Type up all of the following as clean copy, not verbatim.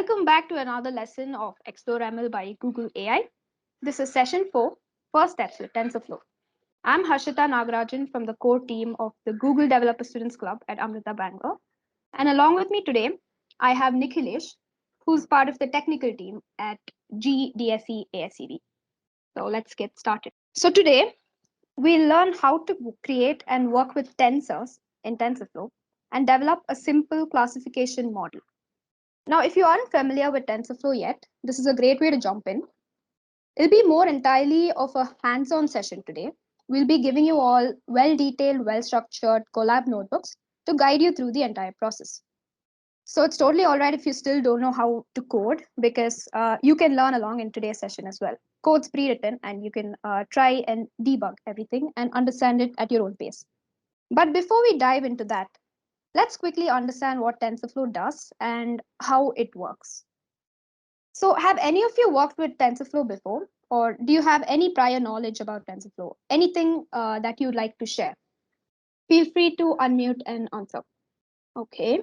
Welcome back to another lesson of Explore ML by Google AI. This is session 4, first steps with TensorFlow. I'm Harshita Nagarajan from the core team of the Google Developer Students Club at Amrita Bangalore. And along with me today, I have Nikhilesh, who's part of the technical team at DSC-ASEB. So let's get started. So today, we'll learn how to create and work with tensors in TensorFlow and develop a simple classification model. Now, if you aren't familiar with TensorFlow yet, this is a great way to jump in. It'll be more entirely of a hands-on session today. We'll be giving you all well-detailed, well-structured Colab notebooks to guide you through the entire process. So it's totally all right if you still don't know how to code, because you can learn along in today's session as well. Code's pre-written, and you can try and debug everything and understand it at your own pace. But before we dive into that, let's quickly understand what TensorFlow does and how it works. So, have any of you worked with TensorFlow before, or do you have any prior knowledge about TensorFlow? Anything that you'd like to share? Feel free to unmute and answer. Okay.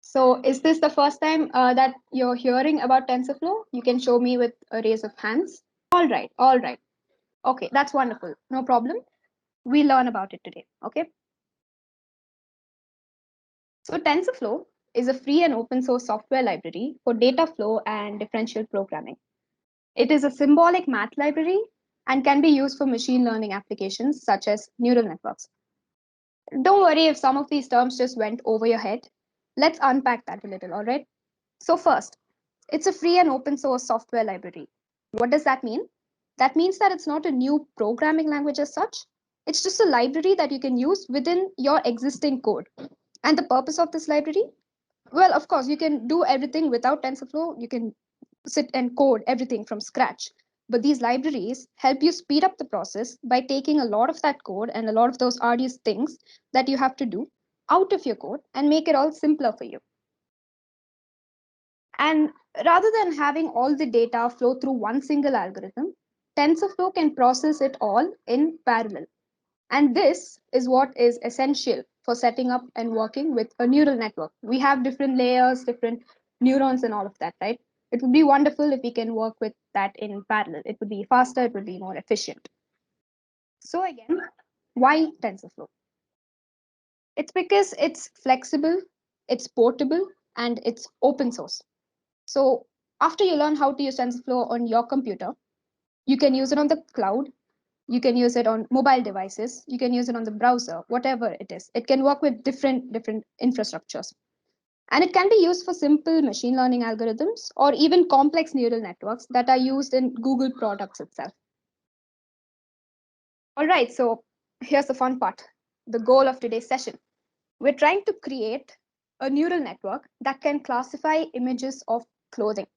So, is this the first time that you're hearing about TensorFlow? You can show me with a raise of hands. All right. All right. Okay, that's wonderful. No problem. We learn about it today. Okay. So TensorFlow is a free and open source software library for data flow and differential programming. It is a symbolic math library and can be used for machine learning applications such as neural networks. Don't worry if some of these terms just went over your head. Let's unpack that a little, all right? So first, it's a free and open source software library. What does that mean? That means that it's not a new programming language as such. It's just a library that you can use within your existing code. And the purpose of this library? Well, of course, you can do everything without TensorFlow. You can sit and code everything from scratch. But these libraries help you speed up the process by taking a lot of that code and a lot of those arduous things that you have to do out of your code and make it all simpler for you. And rather than having all the data flow through one single algorithm, TensorFlow can process it all in parallel. And this is what is essential for setting up and working with a neural network. We have different layers, different neurons, and all of that, right? It would be wonderful if we can work with that in parallel. It would be faster, it would be more efficient. So, again, why TensorFlow? It's because it's flexible, it's portable, and it's open source. So, after you learn how to use TensorFlow on your computer, you can use it on the cloud. You can use it on mobile devices. You can use it on the browser, whatever it is. It can work with different infrastructures. And it can be used for simple machine learning algorithms or even complex neural networks that are used in Google products itself. All right, so here's the fun part, the goal of today's session. We're trying to create a neural network that can classify images of clothing.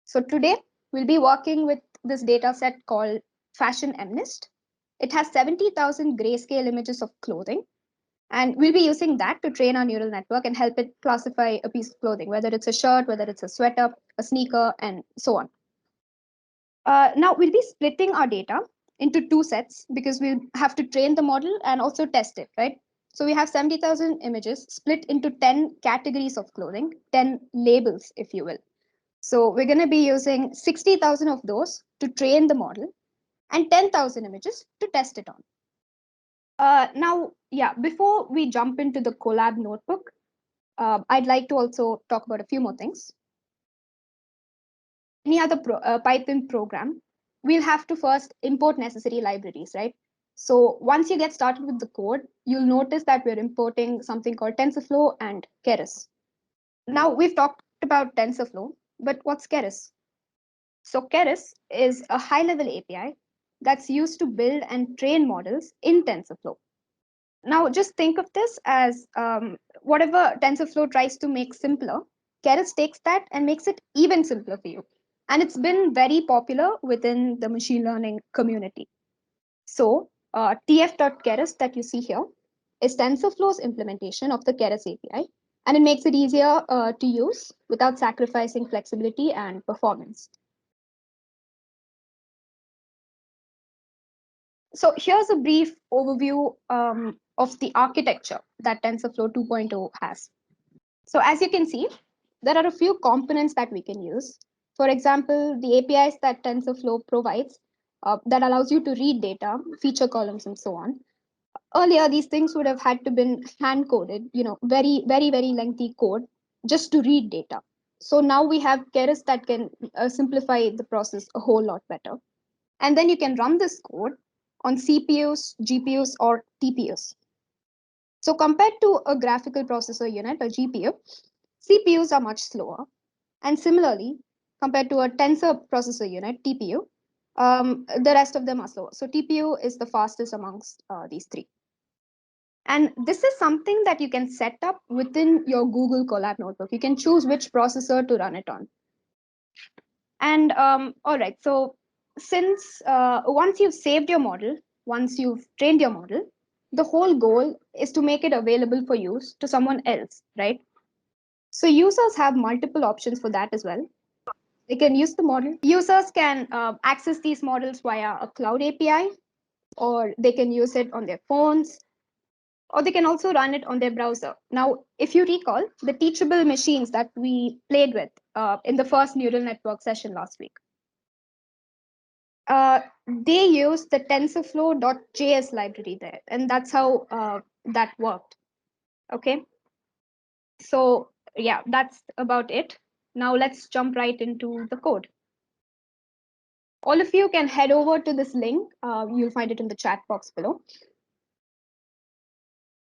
So today, we'll be working with this data set called Fashion MNIST. It has 70,000 grayscale images of clothing, and we'll be using that to train our neural network and help it classify a piece of clothing, whether it's a shirt, whether it's a sweater, a sneaker, and so on. Now, we'll be splitting our data into two sets because we'll have to train the model and also test it, right? So we have 70,000 images split into 10 categories of clothing, 10 labels, if you will. So we're going to be using 60,000 of those to train the model and 10,000 images to test it on. Now, yeah, before we jump into the Colab notebook, I'd like to also talk about a few more things. Any other Python program, we'll have to first import necessary libraries, right? So once you get started with the code, you'll notice that we're importing something called TensorFlow and Keras. Now, we've talked about TensorFlow, but what's Keras? So Keras is a high-level API that's used to build and train models in TensorFlow. Now, just think of this as whatever TensorFlow tries to make simpler, Keras takes that and makes it even simpler for you. And it's been very popular within the machine learning community. So tf.keras that you see here is TensorFlow's implementation of the Keras API, and it makes it easier to use without sacrificing flexibility and performance. So here's a brief overview of the architecture that TensorFlow 2.0 has. So as you can see, there are a few components that we can use. For example, the APIs that TensorFlow provides that allows you to read data, feature columns, and so on. Earlier, these things would have had to been hand coded, very lengthy code just to read data. So now we have Keras that can simplify the process a whole lot better. And then you can run this code on CPUs, GPUs, or TPUs. So compared to a graphical processor unit, a GPU, CPUs are much slower. And similarly, compared to a tensor processor unit, TPU, the rest of them are slower. So TPU is the fastest amongst these three. And this is something that you can set up within your Google Colab notebook. You can choose which processor to run it on. And all right, so since once you've saved your model, once you've trained your model, the whole goal is to make it available for use to someone else, right? So users have multiple options for that as well. They can use the model. Users can access these models via a cloud API, or they can use it on their phones, or they can also run it on their browser. Now, if you recall the teachable machines that we played with in the first neural network session last week, they use the TensorFlow.js library there, and that's how that worked. Okay, so yeah, that's about it. Now let's jump right into the code. All of you can head over to this link. You'll find it in the chat box below.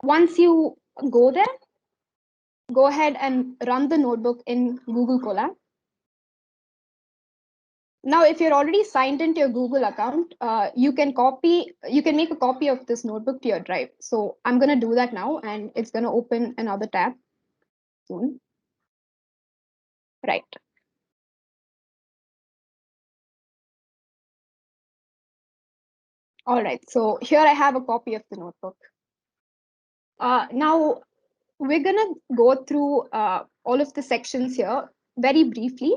Once you go there, go ahead and run the notebook in Google Colab. Now, if you're already signed into your Google account, you can make a copy of this notebook to your drive. So I'm going to do that now, and it's going to open another tab soon. Right. All right. So here I have a copy of the notebook. Now we're going to go through all of the sections here very briefly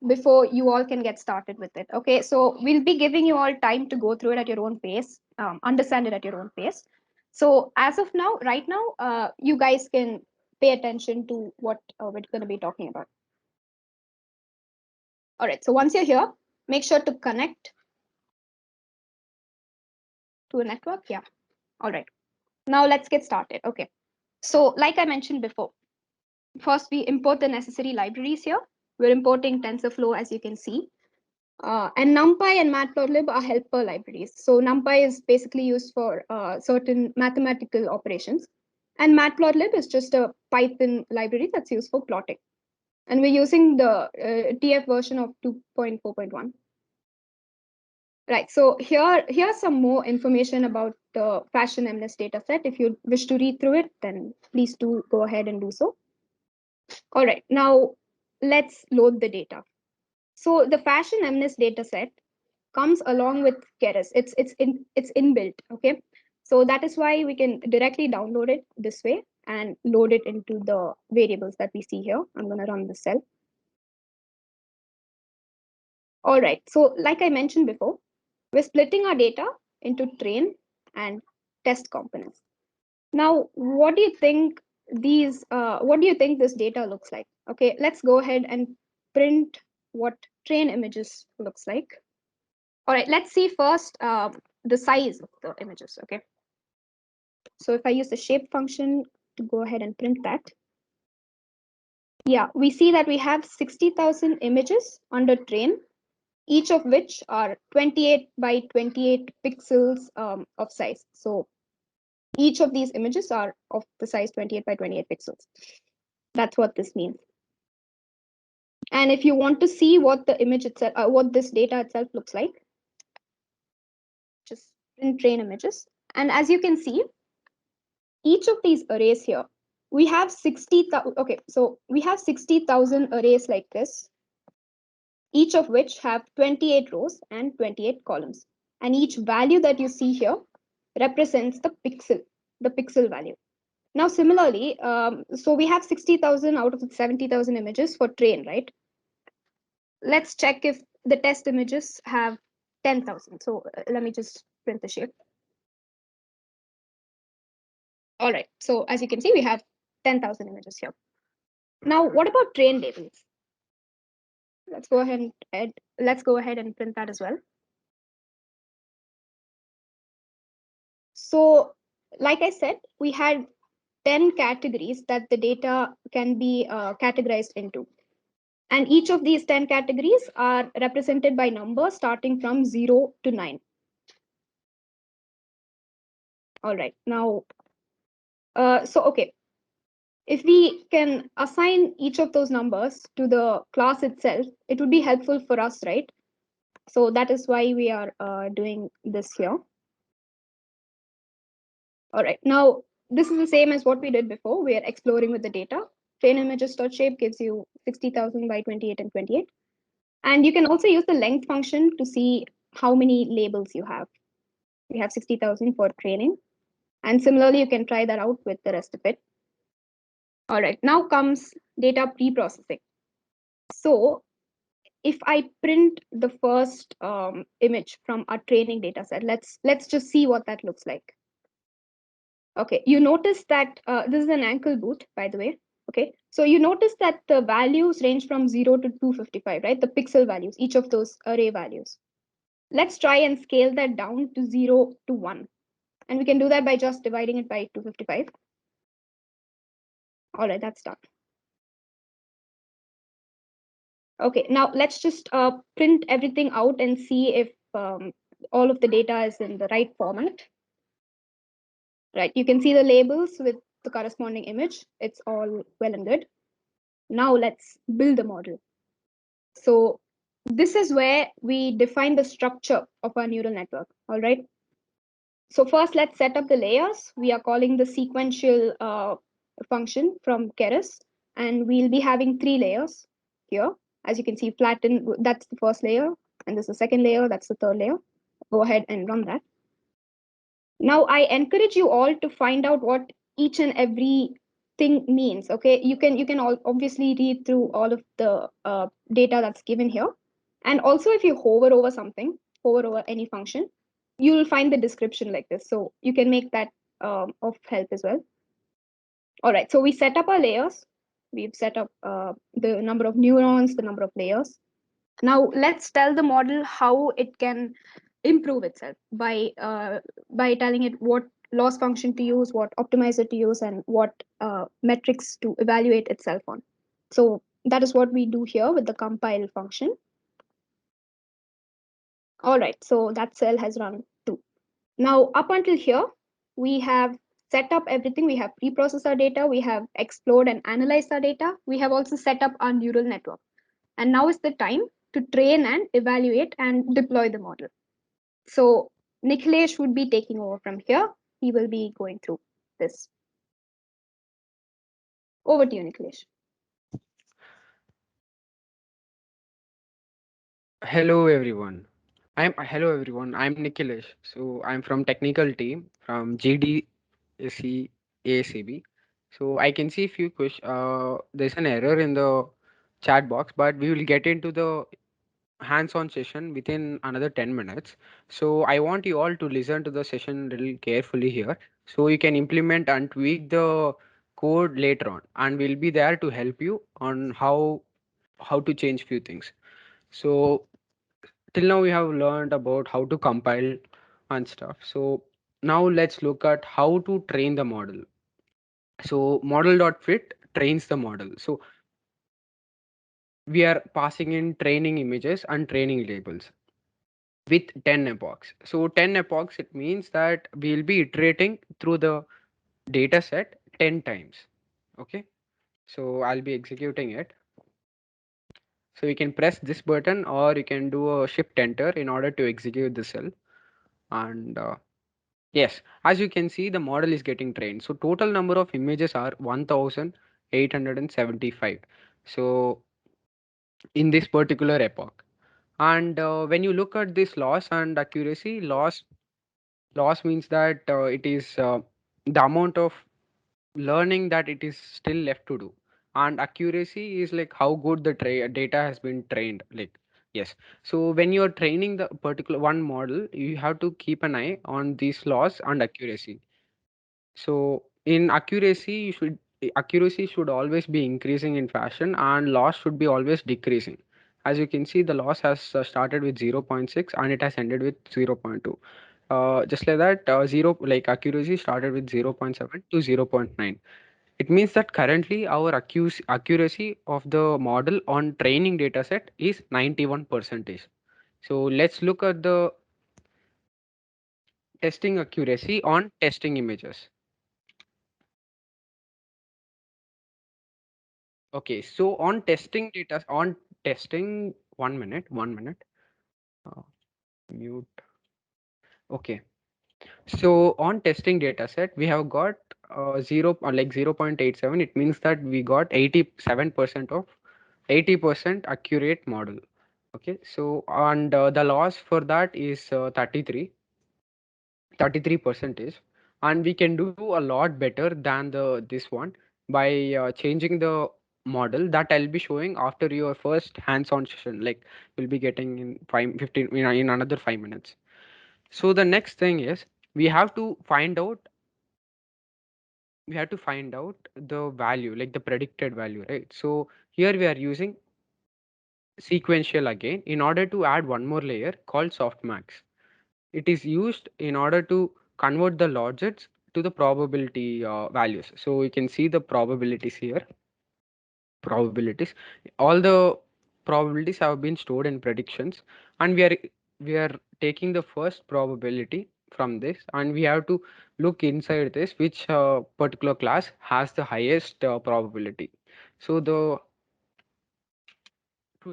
before you all can get started with it. Okay, so we'll be giving you all time to go through it at your own pace, understand it at your own pace. So as of now, right now, you guys can pay attention to what we're going to be talking about. All right, so once you're here, make sure to connect to a network. Yeah, all right. Now let's get started. Okay, so like I mentioned before, first we import the necessary libraries here. We're importing TensorFlow, as you can see. And NumPy and Matplotlib are helper libraries. So NumPy is basically used for certain mathematical operations. And Matplotlib is just a Python library that's used for plotting. And we're using the TF version of 2.4.1. Right, so here's some more information about the Fashion MNIST dataset. If you wish to read through it, then please do go ahead and do so. All right, now let's load the data. So the Fashion MNIST dataset comes along with Keras. It's inbuilt. Okay, so that is why we can directly download it this way and load it into the variables that we see here. I'm going to run the cell. All right, so like I mentioned before, we're splitting our data into train and test components. Now, what do you think this data looks like? Okay, let's go ahead and print what train images looks like. All right, let's see first the size of the images. Okay, so if I use the shape function to go ahead and print that, yeah, we see that we have 60,000 images under train, each of which are 28 by 28 pixels of size. So each of these images are of the size 28 by 28 pixels. That's what this means. And if you want to see what the image itself, what this data itself looks like, just print train images. And as you can see, each of these arrays here, we have 60,000. Okay, so we have 60,000 arrays like this, each of which have 28 rows and 28 columns. And each value that you see here represents the pixel value. Now, similarly, so we have 60,000 out of the 70,000 images for train, right? Let's check if the test images have 10,000. So let me just print the shape. All right, so as you can see, we have 10,000 images here. Now, what about train labels? Let's go ahead and print that as well. So, like I said, we had 10 categories that the data can be categorized into. And each of these 10 categories are represented by numbers starting from 0 to 9. All right, now, okay, if we can assign each of those numbers to the class itself, it would be helpful for us, right? So that is why we are doing this here. All right, now this is the same as what we did before. We are exploring with the data. Train images.shape gives you 60,000 by 28 and 28. And you can also use the length function to see how many labels you have. We have 60,000 for training. And similarly, you can try that out with the rest of it. All right, now comes data pre-processing. So if I print the first image from our training data set, let's just see what that looks like. Okay, you notice that this is an ankle boot, by the way. Okay, so you notice that the values range from 0 to 255, right? The pixel values, each of those array values. Let's try and scale that down to 0 to 1. And we can do that by just dividing it by 255. All right, that's done. Okay, now let's just print everything out and see if all of the data is in the right format. Right, you can see the labels with the corresponding image. It's all well and good. Now let's build the model. So this is where we define the structure of our neural network, all right? So first, let's set up the layers. We are calling the sequential function from Keras, and we'll be having 3 layers here. As you can see, flatten, that's the first layer, and this is the second layer, that's the third layer. Go ahead and run that. Now, I encourage you all to find out what each and every thing means. Okay, you can all obviously read through all of the data that's given here, and also if you hover over any function, you will find the description like this. So you can make that of help as well. All right, so we set up our layers. We've set up the number of neurons, the number of layers. Now let's tell the model how it can improve itself by telling it what loss function to use, what optimizer to use, and what metrics to evaluate itself on. So that is what we do here with the compile function. All right, so that cell has run too. Now up until here, we have set up everything. We have pre-processed our data, we have explored and analyzed our data, we have also set up our neural network. And now is the time to train and evaluate and deploy the model. So Nikhilesh would be taking over from here. He will be going through this. Over to you, Nikhilesh. Hello everyone. Hello everyone. I'm Nikhilesh. So I'm from technical team from GDSC-ASEB. So I can see few questions. There's an error in the chat box, but we will get into the hands-on session within another 10 minutes. So I want you all to listen to the session little carefully here, so you can implement and tweak the code later on, and we'll be there to help you on how to change few things. So till now we have learned about how to compile and stuff. So now let's look at how to train the model. So model.fit trains the model. So we are passing in training images and training labels with 10 epochs. So 10 epochs, it means that we'll be iterating through the data set 10 times. Okay, so I'll be executing it. So you can press this button or you can do a shift enter in order to execute the cell. And yes, as you can see, the model is getting trained. So total number of images are 1875. So in this particular epoch. And when you look at this loss and accuracy, loss means that it is the amount of learning that it is still left to do. And accuracy is like how good the data has been trained. Like, yes. So when you're training the particular one model, you have to keep an eye on these loss and accuracy. So in accuracy, you should accuracy should always be increasing in fashion and loss should be always decreasing. As you can see, the loss has started with 0.6 and it has ended with 0.2. Just like that, zero like accuracy started with 0.7 to 0.9. It means that currently our accuracy of the model on training dataset is 91 percentage. So let's look at the testing accuracy on testing images. Okay, so on testing data, on testing, 1 minute, 1 minute, uh, mute. Okay, so on testing data set, we have got 0.87. It means that we got 87% of 80% accurate model. Okay, so and the loss for that is 33 percentage, and we can do a lot better than the this one by changing the model that I'll be showing after your first hands-on session, like you'll be getting in 15 in another 5 minutes. So the next thing is we have to find out the value, like the predicted value, right? So here we are using sequential again in order to add one more layer called softmax. It is used in order to convert the logits to the probability values. So you can see the probabilities here. Probabilities. All the probabilities have been stored in predictions, and we are taking the first probability from this, and we have to look inside this which particular class has the highest probability. So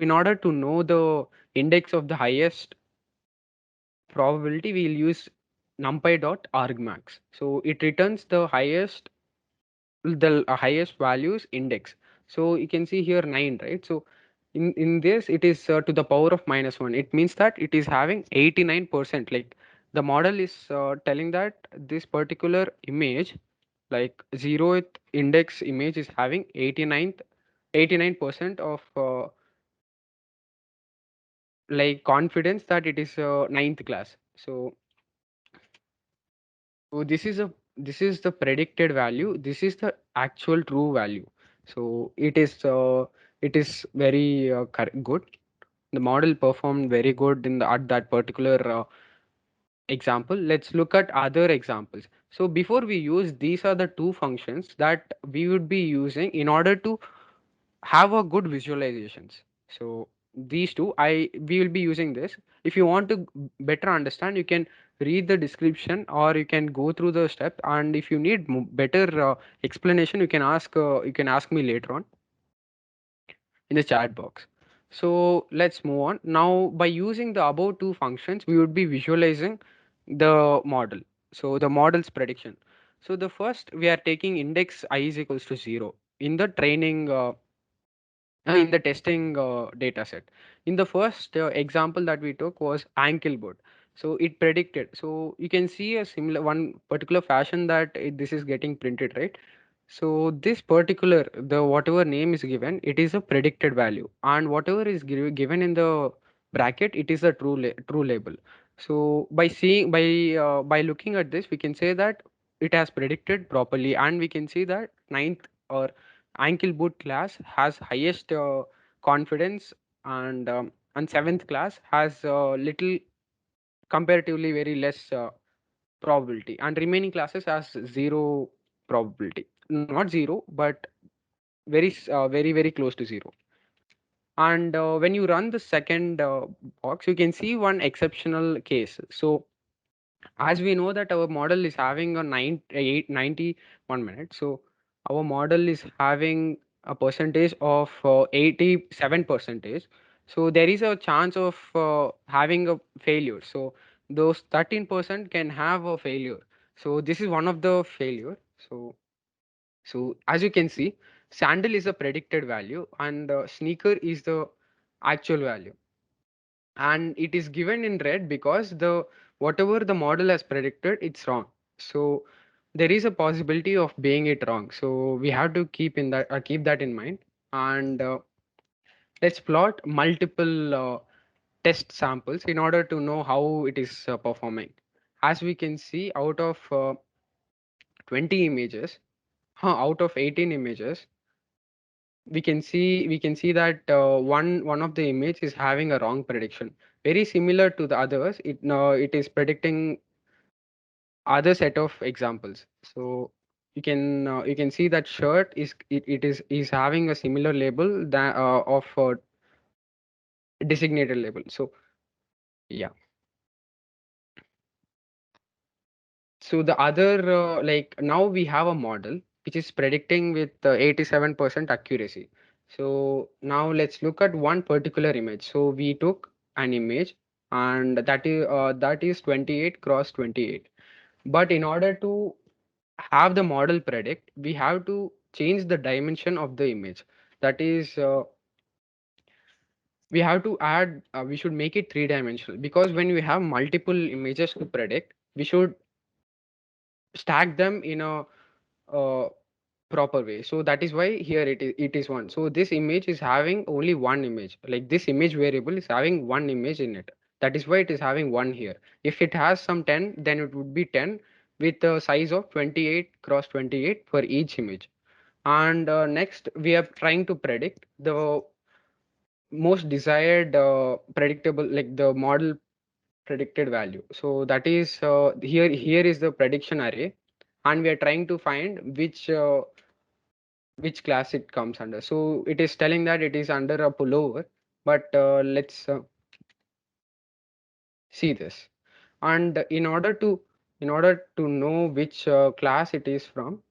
in order to know the index of the highest probability, we will use numpy dot argmax. So it returns the highest values index. So you can see here 9, right? So in this it is to the power of -1. It means that it is having 89%. Like the model is telling that this particular image, like 0th index image, is having 89% of like confidence that it is ninth class. So this is the predicted value. This is the actual true value. So it is very good. The model performed very good in at that particular example. Let's look at other examples. So before we use, these are the two functions that we would be using in order to have a good visualizations. So these two, we will be using this. If you want to better understand, you can read the description or you can go through the step. And if you need better explanation, you can ask me later on in the chat box. So let's move on. Now, by using the above two functions, we would be visualizing the model. So the model's prediction. So the first, we are taking index I is equals to 0 in the training in the testing data set. In the first example that we took was ankle boot. So it predicted. So you can see a similar one particular fashion that this is getting printed, right? So this particular, the whatever name is given, it is a predicted value, and whatever is given in the bracket, it is a true label. So by looking at this, we can say that it has predicted properly, and we can see that ninth or ankle boot class has highest confidence, and seventh class has little comparatively very less probability, and remaining classes has zero probability, not zero but very close to zero. And when you run the second box, you can see one exceptional case. So as we know that our model is having a 91 minute, so our model is having a percentage of 87 percentage. So there is a chance of having a failure. So those 13% can have a failure. So this is one of the failure. So as you can see, sandal is a predicted value and sneaker is the actual value, and it is given in red because the whatever the model has predicted, it's wrong. So there is a possibility of being it wrong, so we have to keep that in mind. And let's plot multiple test samples in order to know how it is performing. As we can see, out of 20 images, out of 18 images, we can see that one of the image is having a wrong prediction, very similar to the others. It is predicting other set of examples. So you can see that shirt is having a similar label that of designated label. So yeah. So the other like now we have a model which is predicting with 87% accuracy. So now let's look at one particular image. So we took an image, and that is 28 cross 28. But in order to have the model predict, we have to change the dimension of the image. That is, we have to add, we should make it three-dimensional, because when we have multiple images to predict, we should stack them in a proper way. So that is why here it is one. So this image is having only one image. Like this image variable is having one image in it. That is why it is having one here. If it has some 10, then it would be 10 with a size of 28 cross 28 for each image. And next, we are trying to predict the most desired predictable, like the model predicted value. So that is here is the prediction array, and we are trying to find which class it comes under. So it is telling that it is under a pullover, but let's see this. And in order to know which class it is from,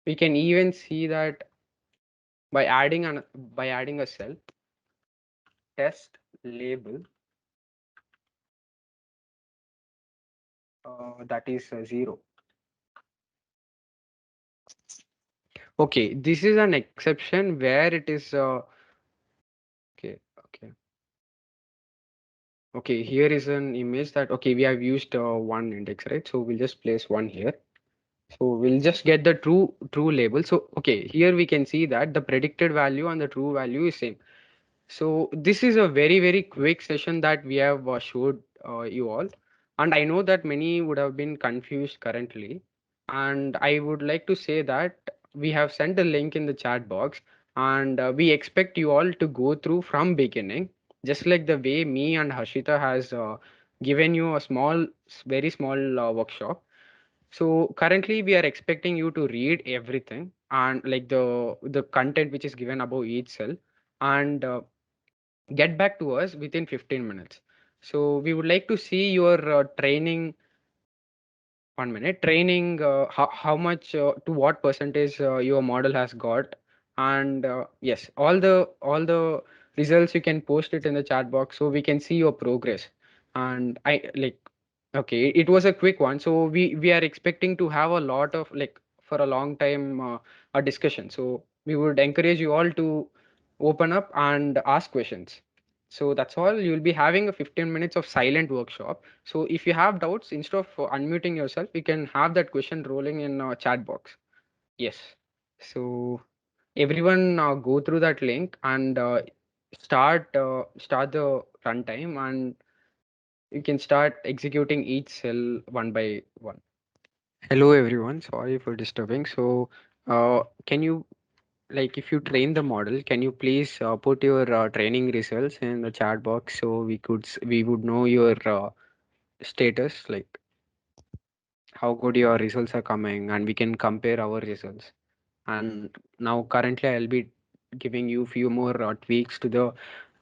we can even see that by adding a cell, test label, that is 0. Okay, this is an exception where it is okay, okay. Okay, here is an image that, okay, we have used one index, right? So we'll just place one here. So we'll just get the true label. So okay, here we can see that the predicted value and the true value is same. So this is a very quick session that we have showed you all, and I know that many would have been confused currently. And I would like to say that we have sent a link in the chat box, and we expect you all to go through from beginning, just like the way me and Harshita has given you a very small workshop. So currently we are expecting you to read everything, and like the content which is given above each cell, and get back to us within 15 minutes. So we would like to see your training. 1 minute training, how much to what percentage your model has got. And yes, all the results you can post it in the chat box so we can see your progress. And I like, okay, it was a quick one, so we are expecting to have a lot of, like, for a long time a discussion. So we would encourage you all to open up and ask questions. So that's all. You'll be having a 15 minutes of silent workshop. So if you have doubts, instead of unmuting yourself, you can have that question rolling in chat box. Yes. So everyone go through that link and start the runtime, and you can start executing each cell one by one. Hello everyone. Sorry for disturbing. So can you, like, if you train the model, can you please put your training results in the chat box so we would know your status, like how good your results are coming, and we can compare our results. And now currently I'll be giving you few more tweaks to the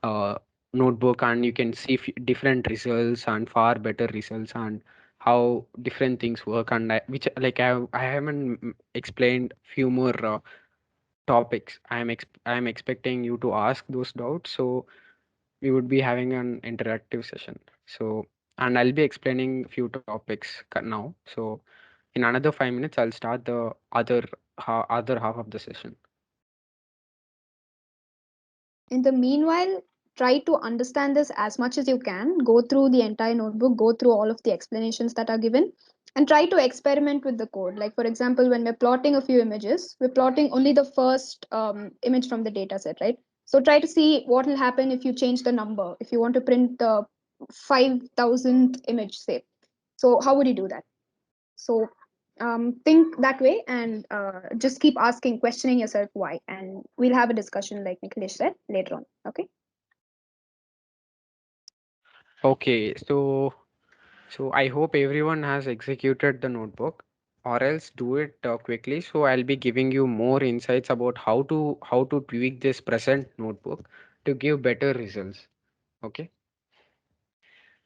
uh, notebook, and you can see different results and far better results, and how different things work. And which, like, I haven't explained few more topics. I am expecting you to ask those doubts, so we would be having an interactive session. So, and I'll be explaining few topics now. So in another 5 minutes, I'll start the other half of the session. In the meanwhile, try to understand this as much as you can. Go through the entire notebook, go through all of the explanations that are given, and try to experiment with the code. Like, for example, when we're plotting a few images, we're plotting only the first image from the data set, right? So try to see what will happen if you change the number. If you want to print the 5,000th image, say. So how would you do that? So think that way and just keep asking, questioning yourself why. And we'll have a discussion, like Nikhilesh said, later on. Okay. Okay, so I hope everyone has executed the notebook, or else do it quickly. So I'll be giving you more insights about how to tweak this present notebook to give better results. Okay.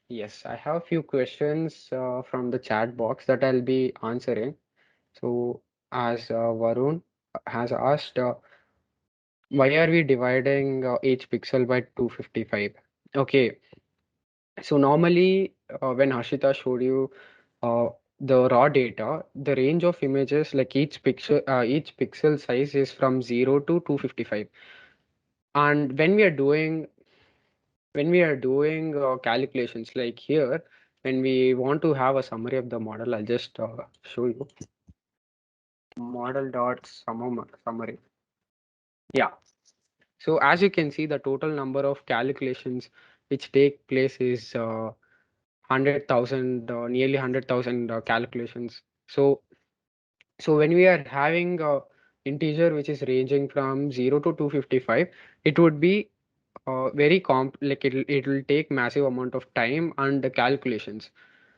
Yes, I have a few questions from the chat box that I'll be answering. So as Varun has asked, why are we dividing each pixel by 255? Okay, so normally when Harshita showed you uh, the raw data, the range of images, like each pixel size is from 0 to 255. And when we are doing calculations like here, when we want to have a summary of the model, I'll just show you model dot summary. Yeah. So as you can see, the total number of calculations which take place is 100,000, nearly 100,000 calculations. So when we are having a integer which is ranging from 0 to 255, it would be very like it will take massive amount of time and the calculations.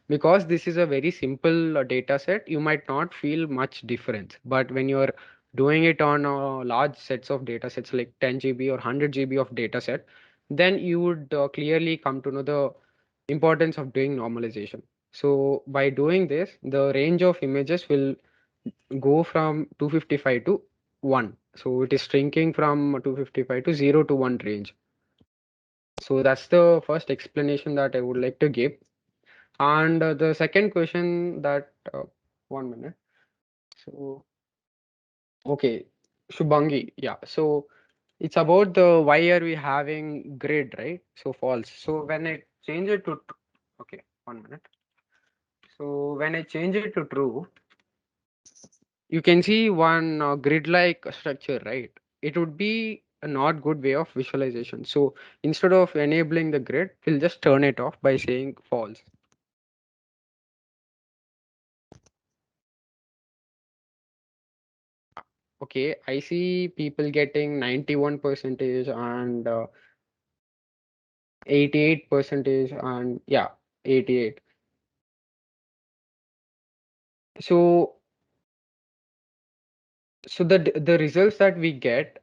Because this is a very simple data set, you might not feel much difference. But when you're doing it on large sets of data sets like 10 GB or 100 GB of data set, then you would clearly come to know the importance of doing normalization. So by doing this, the range of images will go from 255 to 1. So it is shrinking from 255 to 0 to 1 range. So that's the first explanation that I would like to give. And the second question that, 1 minute. So, okay, Shubhangi, yeah. So it's about the why are we having grid, right? So false. So when I change it to, okay, 1 minute. So when I change it to true, you can see one grid-like structure, right? It would be a not good way of visualization. So instead of enabling the grid, we'll just turn it off by saying false. Okay, I see people getting 91 percentage and 88 percentage and yeah, 88. So so the results that we get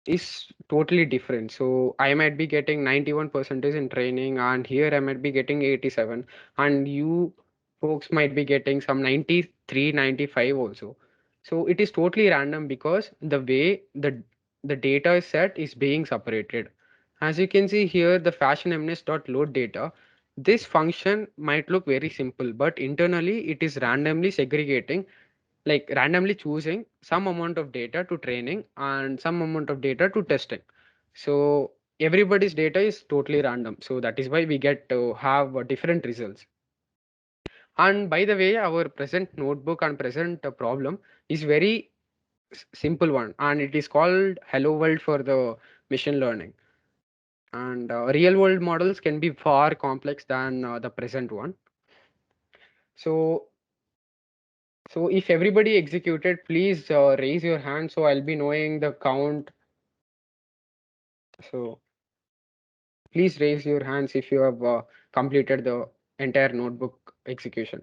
is totally different. So I might be getting 91 percentage in training, and here I might be getting 87, and you folks might be getting some 93, 95 also. So it is totally random because the way the data is set is being separated. As you can see here, the fashion MNIST.load data. This function might look very simple, but internally it is randomly segregating, like randomly choosing some amount of data to training and some amount of data to testing. So everybody's data is totally random. So that is why we get to have different results. And by the way, our present notebook and present problem is very simple one, and it is called Hello World for the machine learning. And real world models can be far complex than the present one. So so if everybody executed, please raise your hand so I'll be knowing the count. So please raise your hands if you have completed the entire notebook execution.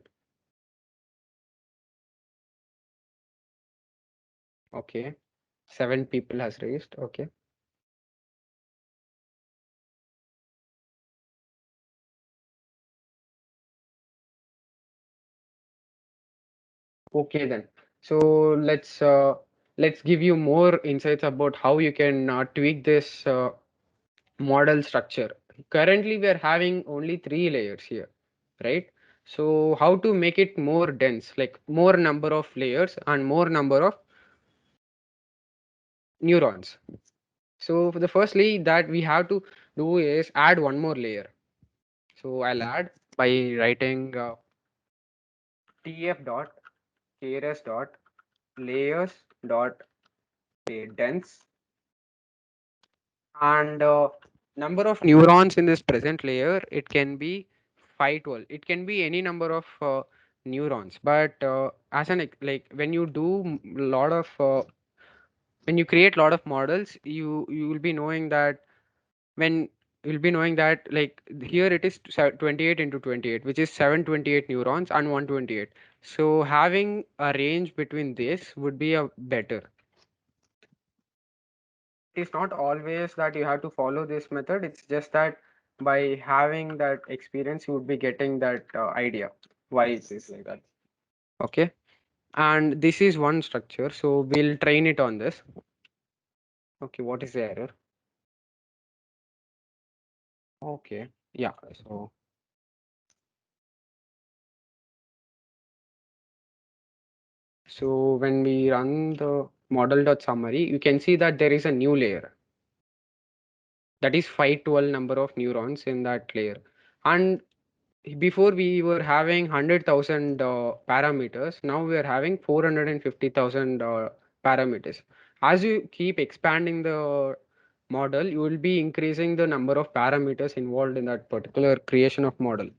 Okay. 7 people has raised. Okay. Okay then. So let's give you more insights about how you can tweak this model structure. Currently, we are having only 3 layers here, right? So how to make it more dense, like more number of layers and more number of neurons. So for the firstly that we have to do is add one more layer. So I'll add by writing tf dot krs dot layers dot say dense, and number of neurons in this present layer, it can be 512. It can be any number of neurons. But as an like when you do lot of when you create lot of models, you will be knowing that when you'll be knowing that like here it is 28 into 28, which is 728 neurons and 128. So having a range between this would be a better. It's not always that you have to follow this method. It's just that by having that experience, you would be getting that idea why it is like that. Okay. And this is one structure. So we'll train it on this. Okay. What is the error? Okay. Yeah. So when we run the model.summary, you can see that there is a new layer. That is 512 number of neurons in that layer. And before we were having 100,000 parameters, now we are having 450,000 parameters. As you keep expanding the model, you will be increasing the number of parameters involved in that particular creation of model.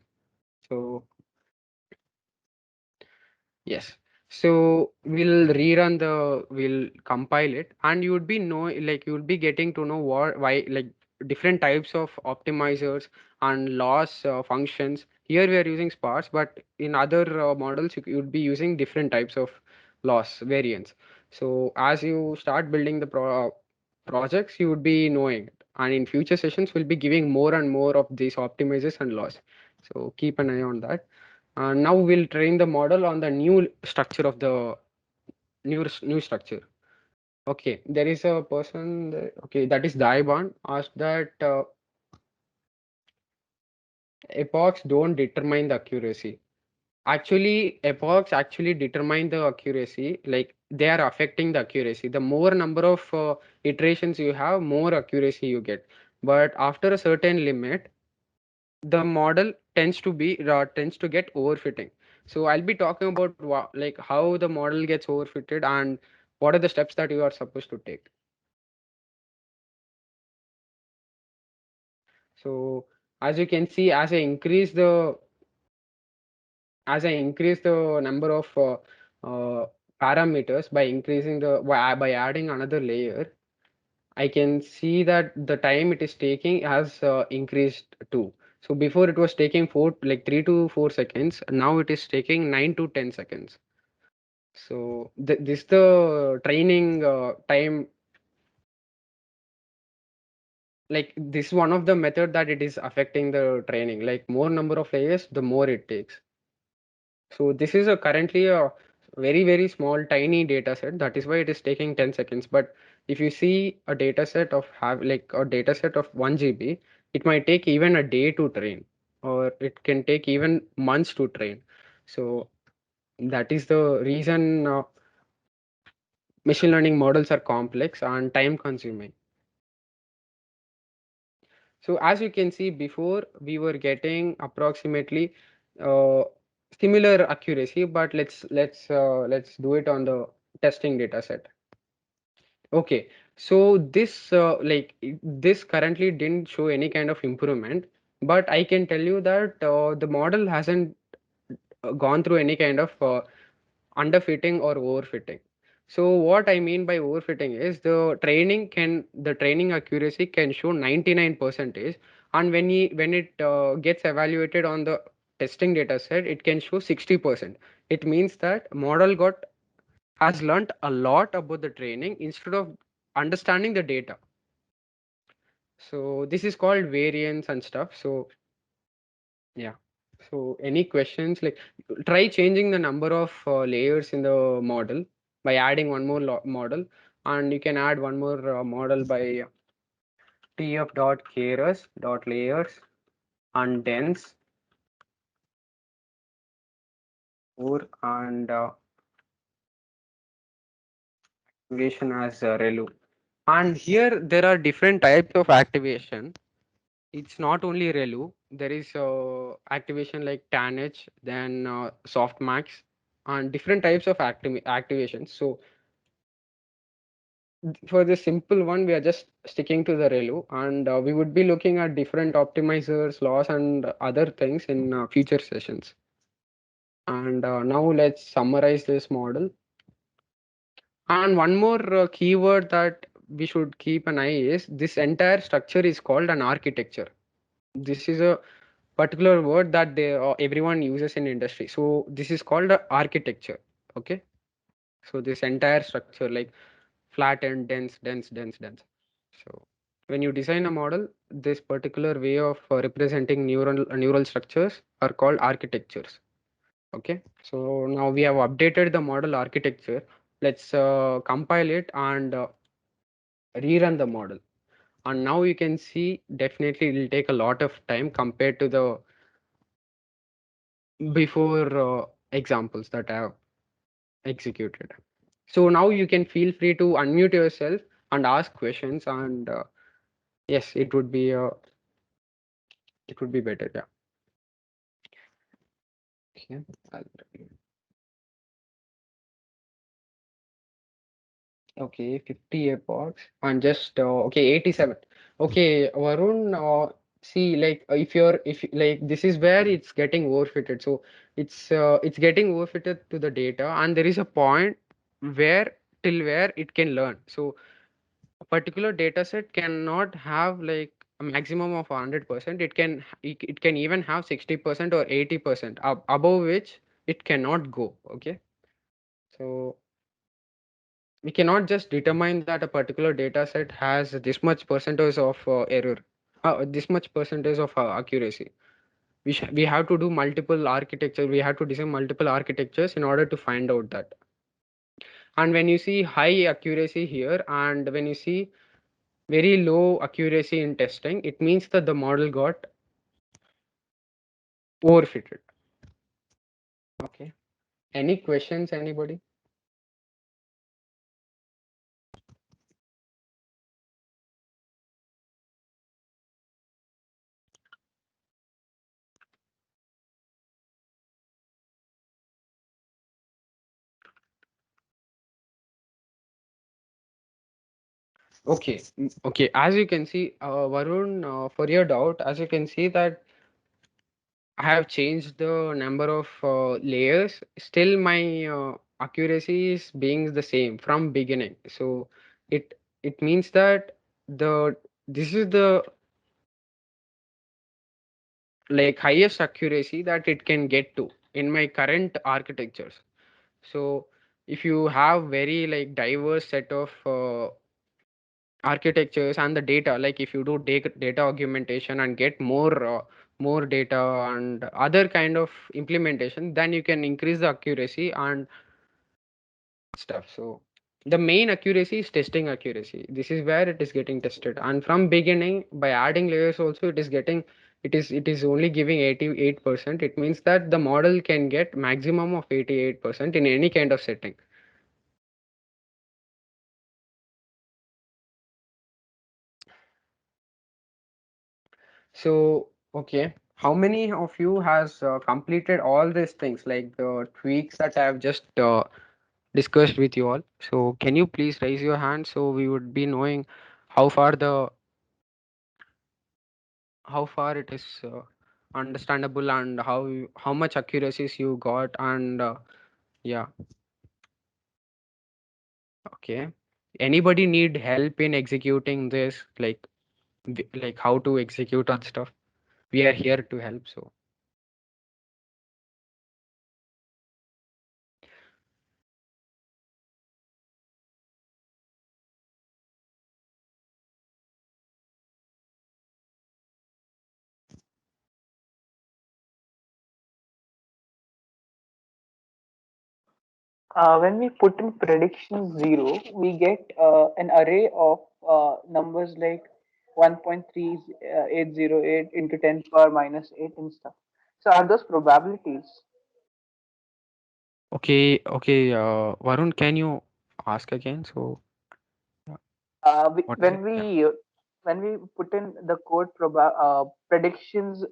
So yes. So we'll compile it, and you would be you would be getting to know what, why, like different types of optimizers and loss functions. Here we are using sparse, but in other models you would be using different types of loss variants. So as you start building the projects, you would be knowing it. And in future sessions, we'll be giving more and more of these optimizers and loss. So keep an eye on that. Now we'll train the model on the new structure of the new structure. Okay, there is a person. Okay, that is Daiban asked that epochs don't determine the accuracy. Actually, epochs actually determine the accuracy. Like they are affecting the accuracy. The more number of iterations you have, more accuracy you get. But after a certain limit, the model tends to get overfitting. So I'll be talking about like how the model gets overfitted and what are the steps that you are supposed to take. So as you can see, as I increase the number of parameters by increasing by adding another layer, I can see that the time it is taking has increased too. So before it was taking 3 to 4 seconds. Now it is taking 9 to 10 seconds. So this the training time. Like this is one of the method that it is affecting the training. Like more number of layers, the more it takes. So this is a currently a very small tiny data set. That is why it is taking 10 seconds. But if you see a data set of have like a data set of 1 GB, it might take even a day to train, or it can take even months to train. So that is the reason machine learning models are complex and time consuming. So as you can see before, we were getting approximately uh, similar accuracy, but let's do it on the testing data set. Okay, so this currently didn't show any kind of improvement, but I can tell you that the model hasn't gone through any kind of underfitting or overfitting. So what I mean by overfitting is the training accuracy can show 99 percentage, and when it gets evaluated on the testing data set, it can show 60%. It means that model got has learnt a lot about the training instead of understanding the data. So this is called variance and stuff. So yeah. So any questions? Like try changing the number of layers in the model by adding one more model, and you can add one more model by tf.keras.layers and dense or and activation as relu. And here there are different types of activation. It's not only relu. There is activation like TANH, then softmax, and different types of activations. So for the simple one, we are just sticking to the relu, and we would be looking at different optimizers, laws, and other things in future sessions. And now let's summarize this model. And one more keyword that we should keep an eye is this entire structure is called an architecture. This is a particular word that everyone uses in industry. So this is called a architecture. Okay. So this entire structure, like flattened, dense, dense, dense, dense. So when you design a model, this particular way of representing neural structures are called architectures. Okay, so now we have updated the model architecture. Let's compile it and rerun the model. And now you can see definitely it will take a lot of time compared to the before examples that I have executed. So now you can feel free to unmute yourself and ask questions, and yes, it would be better. Yeah. Okay. Okay, 50 epochs and just okay 87. Okay, Varun, see like if like this is where it's getting overfitted. So it's getting overfitted to the data, and there is a point where till where it can learn. So a particular data set cannot have like a maximum of 100%. It can even have 60% or 80%, above which it cannot go. Okay, so we cannot just determine that a particular data set has this much percentage of error, this much percentage of accuracy. We have to do multiple architecture. We have to design multiple architectures in order to find out that. And when you see high accuracy here, and when you see very low accuracy in testing, it means that the model got overfitted. Okay. Any questions, anybody? Okay. Okay. As you can see, Varun, for your doubt, as you can see that I have changed the number of layers. Still, my accuracy is being the same from beginning. So it means that the this is the like highest accuracy that it can get to in my current architectures. So if you have very like diverse set of architectures and the data, like if you do data augmentation and get more data and other kind of implementation, then you can increase the accuracy and stuff. So the main accuracy is testing accuracy. This is where it is getting tested, and from beginning by adding layers also it is only giving 88%. It means that the model can get maximum of 88% in any kind of setting. So, okay, how many of you has completed all these things, like the tweaks that I have just discussed with you all? So, can you please raise your hand so we would be knowing how far the how far it is understandable and how much accuracies you got and yeah, okay. Anybody need help in executing this, like how to execute on stuff? We are here to help. So. When we put in prediction 0, we get an array of numbers like 1.3808 into 10 power minus 8 and stuff. So are those probabilities? Okay, okay, Varun, can you ask again? So, yeah, what is it? Yeah. When we put in the code predictions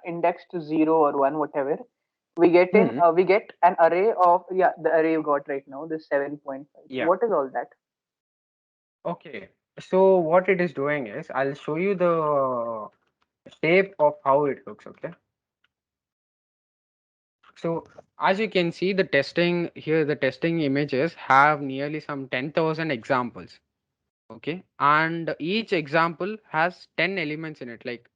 index to 0 or 1, whatever, Hmm. we get an array of, yeah, the array you got right now, this 7.5. So Yeah. what is all that? Okay. So what it is doing is I'll show you the shape of how it looks. Okay. So As you can see, the testing here, the testing images have nearly some 10,000 examples. Okay, and each example has 10 elements in it, like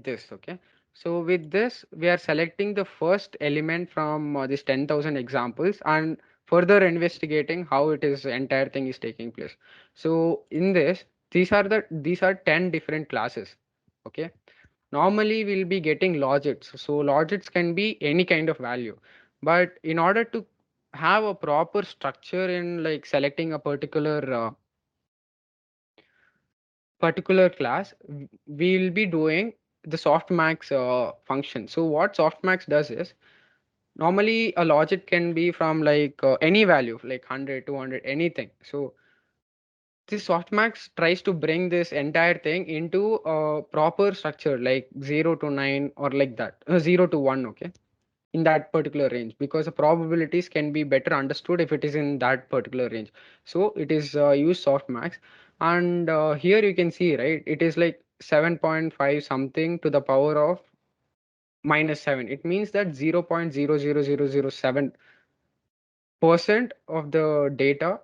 this. Okay, so with this we are selecting the first element from this 10,000 examples and further investigating how it is entire thing is taking place. So in this, these are 10 different classes. Okay, normally we'll be getting logits, so logits can be any kind of value, but in order to have a proper structure in like selecting a particular class, we'll be doing the softmax function. So what softmax does is, normally a logic can be from any value like 100, 200, anything. So this softmax tries to bring this entire thing into a proper structure like 0 to 9 or like that, 0 to 1. Okay, in that particular range, because the probabilities can be better understood if it is in that particular range. So it is use softmax, and here you can see, right, it is like 7.5 something to the power of -7. It means that 0.00007% of the data,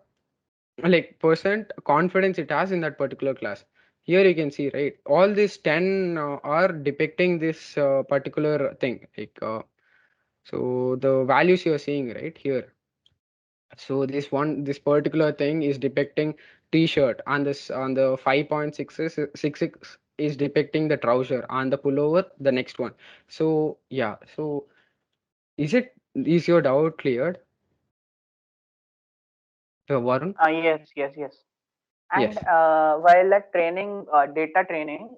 like percent confidence it has in that particular class. Here you can see, right, all these 10 are depicting this particular thing, so the values you are seeing right here. So this particular thing is depicting t-shirt, and this on the 5.66 is depicting the trouser, and the pullover the next one. So yeah, so is your doubt cleared, Varun? Yes. And Yes. while at training, data training,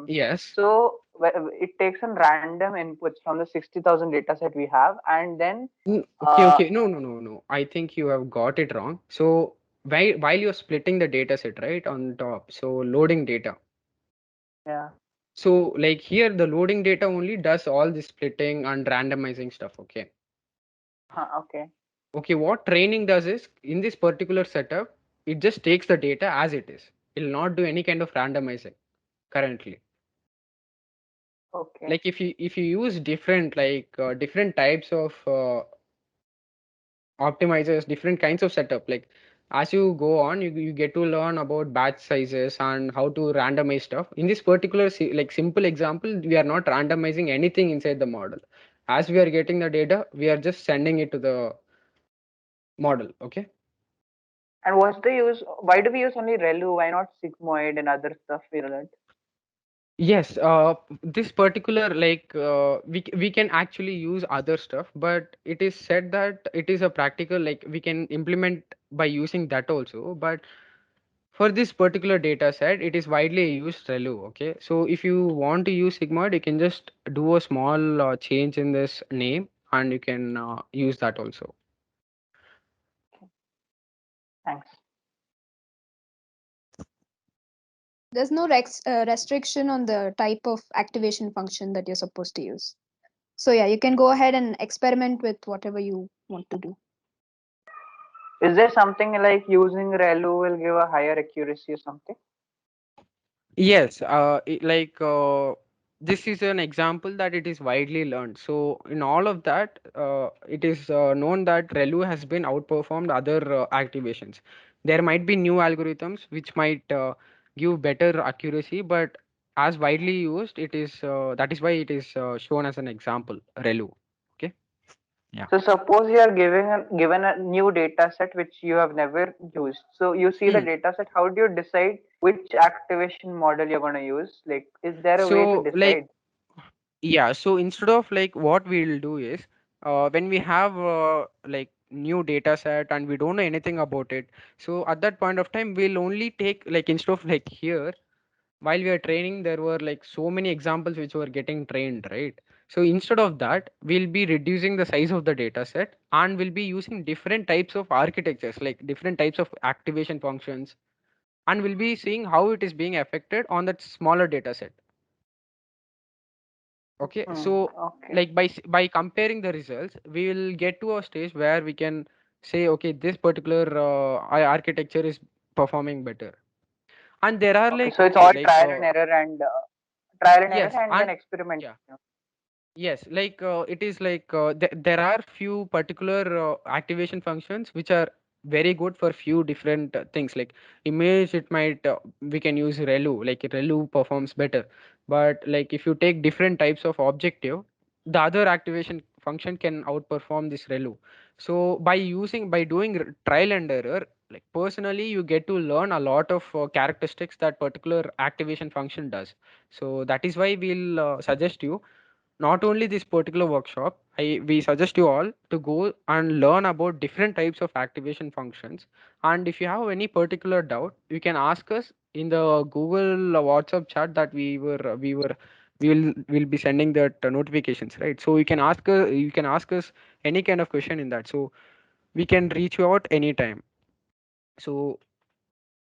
Yes. so it takes in random inputs from the 60,000 data set we have, and then Okay, uh, okay. No. I think you have got it wrong. So while you're splitting the data set, right, on top, so loading data. yeah, So like here, the loading data only does all the splitting and randomizing stuff. Okay. okay, Okay, what training does is, in this particular setup, it just takes the data as it is. It will not do any kind of randomizing currently. okay. Like if you use different types of optimizers, different kinds of setup, like as you go on, you get to learn about batch sizes and how to randomize stuff. In this particular like simple example, we are not randomizing anything inside the model. As we are getting the data, we are just sending it to the model. Okay. And what's the use? Why do we use only ReLU? Why not sigmoid and other stuff we learned? Yes, this particular we can actually use other stuff, but it is said that it is a practical, like we can implement by using that also. But for this particular data set, it is widely used ReLU. Okay, so if you want to use Sigmoid, you can just do a small change in this name, and you can use that also. Thanks. There's no restriction on the type of activation function that you're supposed to use. So yeah, you can go ahead and experiment with whatever you want to do. Is there something like using ReLU will give a higher accuracy or something? Yes, this is an example that it is widely learned. So in all of that, it is known that ReLU has been outperformed other activations. There might be new algorithms which might give better accuracy, but as widely used, it is that is why it is shown as an example, ReLU. Okay. Yeah. So suppose you are given a new data set which you have never used. So you see the Hmm. data set. How do you decide which activation model you're going to use? Like, is there a way to So decide? yeah, so instead of like what we'll do is, when we have like new data set and we don't know anything about it, so at that point of time we'll only take, like, instead of like here, while we are training there were like so many examples which were getting trained, right? So instead of that, we'll be reducing the size of the data set, and we'll be using different types of architectures, like different types of activation functions, and we'll be seeing how it is being affected on that smaller data set. Okay, so Okay. like by comparing the results, we will get to a stage where we can say, okay, this particular architecture is performing better. And there are Okay. like, So it's okay, all trial and error and trial and error yes, and then and experiment. yeah, Yes, like it is like there are few particular activation functions which are very good for few different things. Like image, it might we can use relu. Like relu performs better, but like if you take different types of objective, the other activation function can outperform this relu. So by doing trial and error, like personally, you get to learn a lot of characteristics that particular activation function does. So that is why we'll suggest you not only this particular workshop, we suggest you all to go and learn about different types of activation functions. And if you have any particular doubt, you can ask us in the Google WhatsApp chat that we will be sending that notifications, right? So you can ask us any kind of question in that. So we can reach you out anytime. So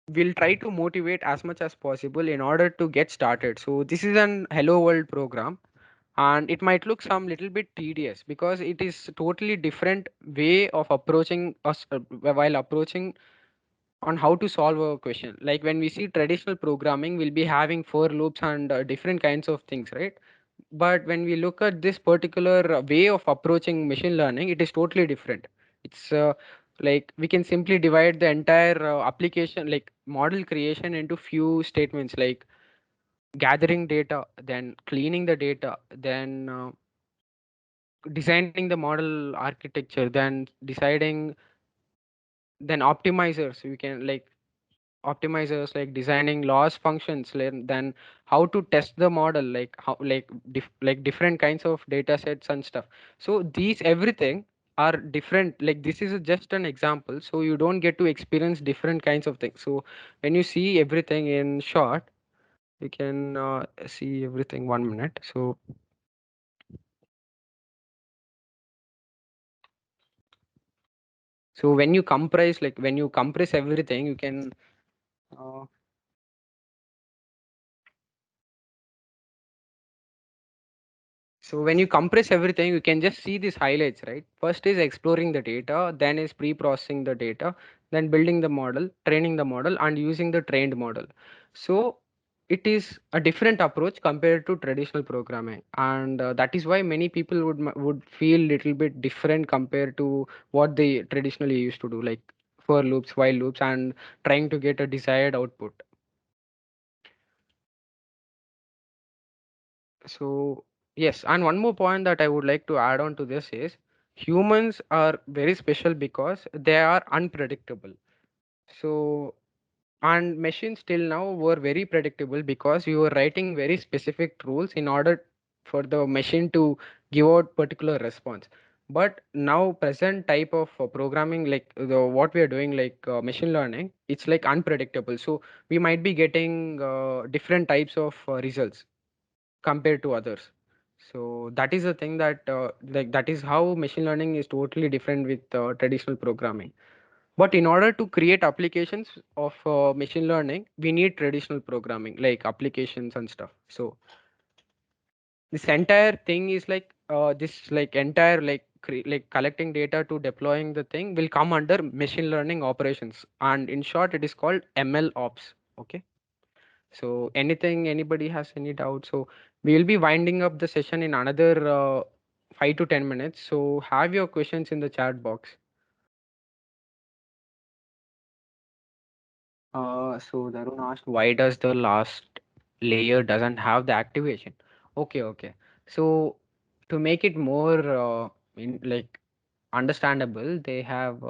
we'll try to motivate as much as possible in order to get started. So this is an Hello World program, and it might look some little bit tedious because it is totally different way of approaching us while approaching on how to solve a question. Like when we see traditional programming, we'll be having for loops and different kinds of things, right? But when we look at this particular way of approaching machine learning, it is totally different. It's like we can simply divide the entire application, like model creation, into few statements, like gathering data, then cleaning the data, then designing the model architecture, then deciding, then optimizers. We can like optimizers, like designing loss functions, then how to test the model, like how like like different kinds of data sets and stuff. So these everything are different. Like this is just an example, so you don't get to experience different kinds of things. So when you see everything in short, you can see everything 1 minute. So when you compress everything, you can uh, so when you compress everything, you can just see these highlights, right? First is exploring the data, then is pre-processing the data, then building the model, training the model, and using the trained model. So it is a different approach compared to traditional programming, and that is why many people would feel little bit different compared to what they traditionally used to do, like for loops, while loops, and trying to get a desired output. So, yes, and one more point that I would like to add on to this is humans are very special because they are unpredictable. So, and machines till now were very predictable because we were writing very specific rules in order for the machine to give out particular response. But now present type of programming, like the what we are doing, like machine learning, it's like unpredictable. So we might be getting different types of results compared to others. So that is the thing that like that is how machine learning is totally different with traditional programming. But in order to create applications of machine learning, we need traditional programming like applications and stuff. So this entire thing is like this like entire like like collecting data to deploying the thing will come under machine learning operations, and in short it is called ML ops. Okay. So anything, anybody has any doubt? So we will be winding up the session in another 5 to 10 minutes. So have your questions in the chat box. So Darun asked, why does the last layer doesn't have the activation? Okay, okay. So to make it more like understandable, they have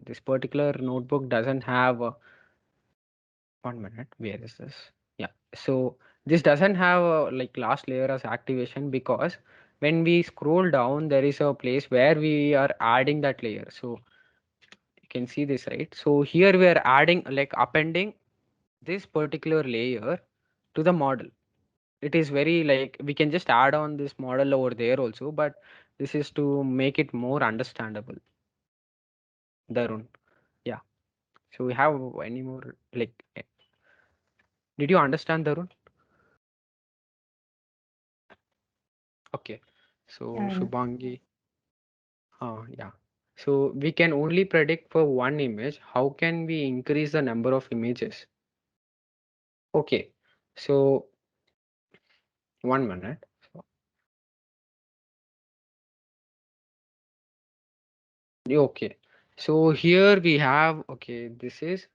this particular notebook doesn't have 1 minute. Where is this? Yeah. So this doesn't have a like last layer as activation because when we scroll down, there is a place where we are adding that layer. So you can see this, right? So here we are adding like appending this particular layer to the model. It is very like we can just add on this model over there also, but this is to make it more understandable. Darun. Yeah. So we have any more like did you understand, Darun? Okay. So Shubhangi. Yeah. So we can only predict for one image. How can we increase the number of images? Okay. So 1 minute. Okay. So here we have, okay, this is,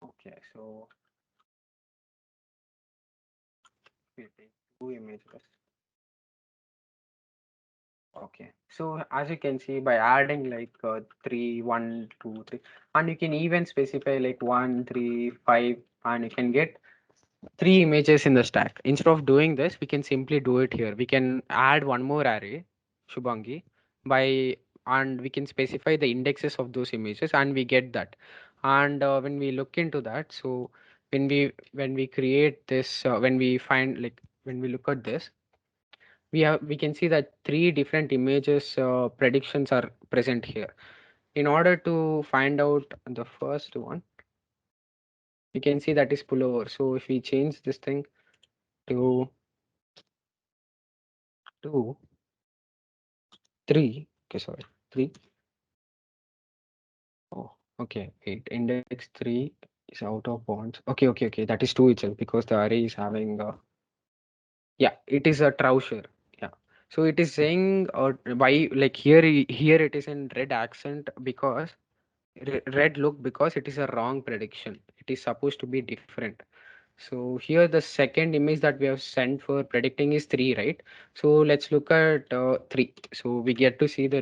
okay, so we take two images. Okay, so as you can see, by adding like three, one, two, three, and you can even specify like one, three, five, and you can get three images in the stack. Instead of doing this, we can simply do it here. We can add one more array, Shubhangi, by and we can specify the indexes of those images, and we get that. And when we look into that, so when we create this, when we find like when we look at this, we can see that three different images predictions are present here. In order to find out the first one, we can see that is pullover. So if we change this thing to 2, 3, okay, sorry, 3. Oh, okay, wait, index 3 is out of bounds. Okay, that is 2 itself because the array is having yeah, it is a trouser. Yeah. So it is saying why like here it is in red accent because red look because it is a wrong prediction. It is supposed to be different. So here the second image that we have sent for predicting is 3, right? So let's look at 3. So we get to see the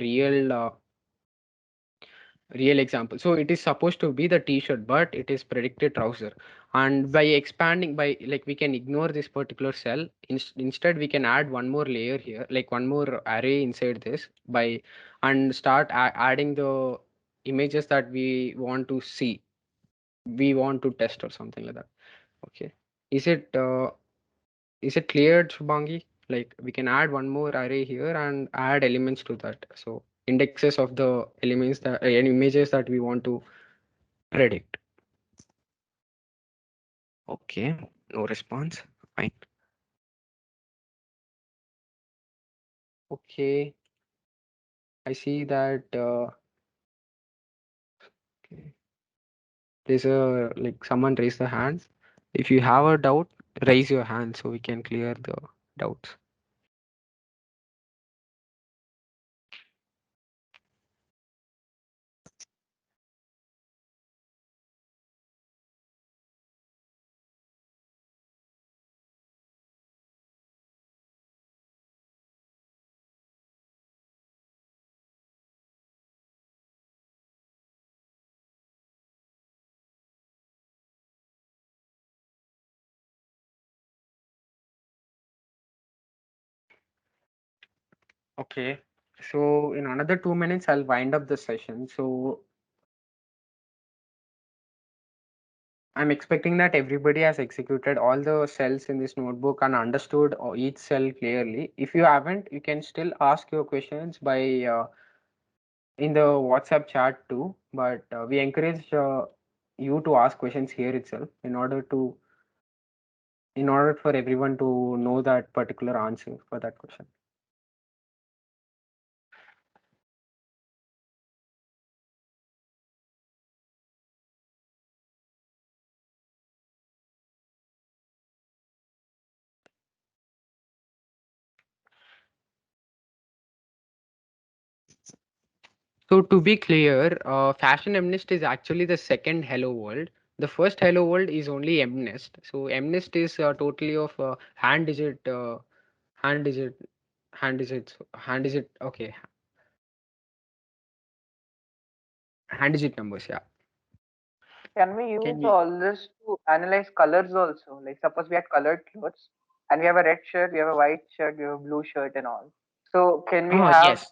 real example. So it is supposed to be the t-shirt, but it is predicted trouser. And by expanding by like we can ignore this particular cell. Instead we can add one more layer here, like one more array inside this by and start adding the images that we want to see, we want to test or something like that. Okay. Is it cleared, Shubhangi? Like we can add one more array here and add elements to that. So indexes of the elements that and images that we want to predict. Okay, no response. Fine. Okay, I see that okay, there's a like someone raised the hand. If you have a doubt, raise your hand so we can clear the doubts. Okay. So in another 2 minutes, I'll wind up the session. So I'm expecting that everybody has executed all the cells in this notebook and understood each cell clearly. If you haven't, you can still ask your questions by in the WhatsApp chat too. But we encourage you to ask questions here itself in order for everyone to know that particular answer for that question. So to be clear, Fashion MNIST is actually the second Hello World. The first Hello World is only MNIST. So MNIST is totally of hand digit, hand digit. Okay, hand digit numbers. Yeah. Can we use Can you? all this to analyze colors also? Like suppose we had colored clothes and we have a red shirt, we have a white shirt, we have a blue shirt and all. So can we Oh have yes.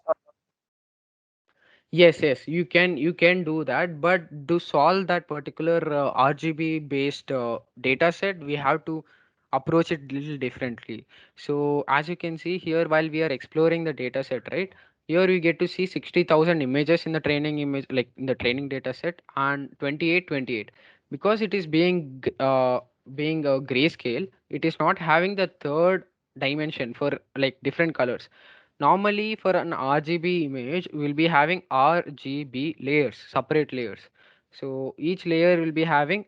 Yes, you can do that, but to solve that particular RGB based data set, we have to approach it little differently. So as you can see here, while we are exploring the data set, right? Here we get to see 60,000 images in the training image, like in the training data set, and 28, because it is being a grayscale, it is not having the third dimension for like different colors. Normally, for an RGB image, we'll be having RGB layers, separate layers. So each layer will be having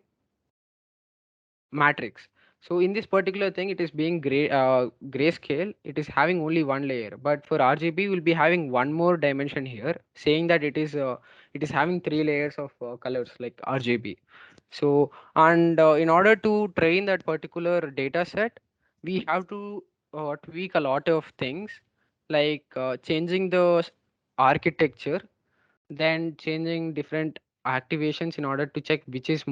matrix. So in this particular thing, it is being grayscale. It is having only one layer, but for RGB, we'll be having one more dimension here, saying that it is having three layers of colors like RGB. So and in order to train that particular data set, we have to tweak a lot of things, like changing the architecture, then changing different activations in order to check which is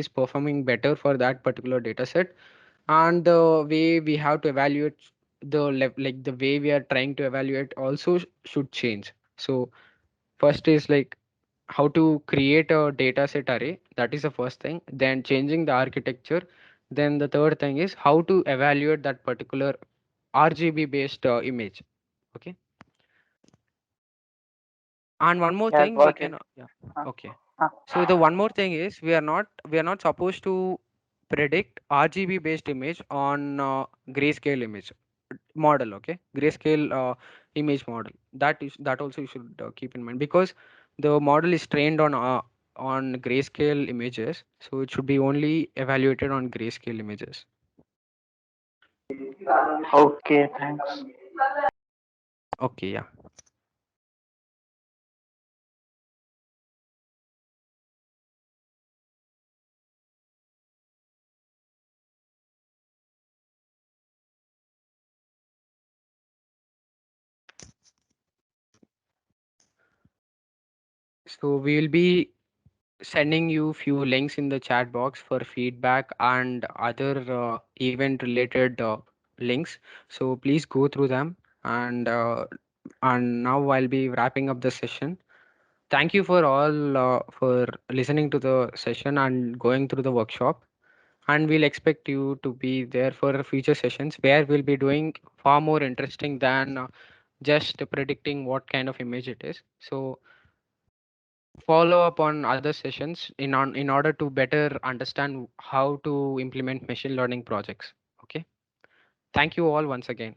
performing better for that particular data set, and the way we have to evaluate like the way we are trying to evaluate also should change. So first is like how to create a data set array, that is the first thing, then changing the architecture, then the third thing is how to evaluate that particular RGB based image. Okay. And one more Yeah, thing we got it. can yeah. Uh, Okay. uh, So the one more thing is we are not supposed to predict RGB based image on grayscale image model. Okay, grayscale image model. That also you should keep in mind, because the model is trained on grayscale images, so it should be only evaluated on grayscale images. okay, thanks. Okay, yeah. So we will be sending you few links in the chat box for feedback and other event related links, so please go through them. And now I'll be wrapping up the session. Thank you for all for listening to the session and going through the workshop, and we'll expect you to be there for future sessions where we'll be doing far more interesting than just predicting what kind of image it is. So follow up on other sessions in order to better understand how to implement machine learning projects. Okay. Thank you all once again.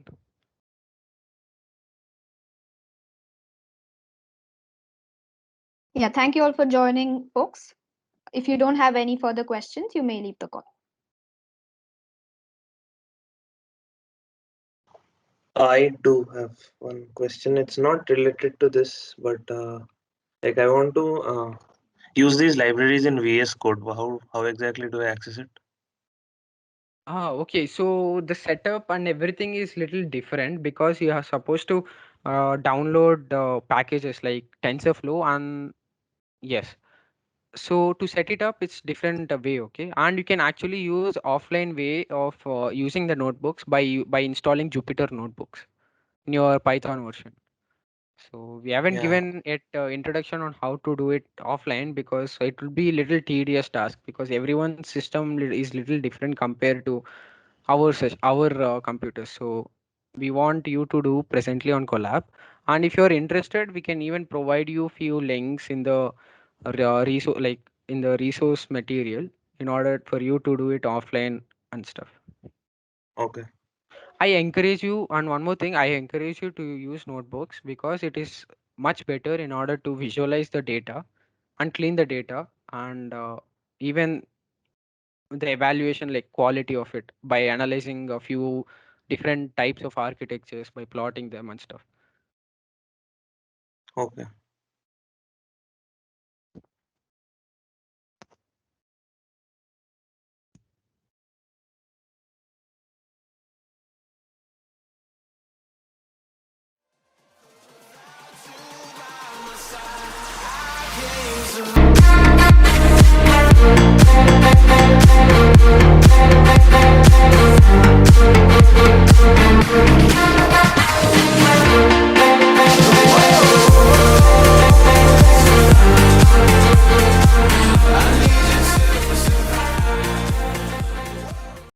Yeah, thank you all for joining, folks. If you don't have any further questions, you may leave the call. I do have one question. It's not related to this, but like I want to use these libraries in VS Code. How exactly do I access it? Okay, so the setup and everything is little different because you are supposed to download packages like TensorFlow, and yes, so to set it up it's different way. Okay, and you can actually use offline way of using the notebooks by installing Jupyter notebooks in your Python version. So we haven't Yeah. given it introduction on how to do it offline because it will be little tedious task, because everyone's system is little different compared to our computers. So we want you to do presently on Collab, and if you're interested, we can even provide you few links in the resource, like in the resource material, in order for you to do it offline and stuff. Okay. I encourage you, and one more thing, I encourage you to use notebooks because it is much better in order to visualize the data and clean the data, and even the evaluation, like quality of it, by analyzing a few different types of architectures by plotting them and stuff. Okay.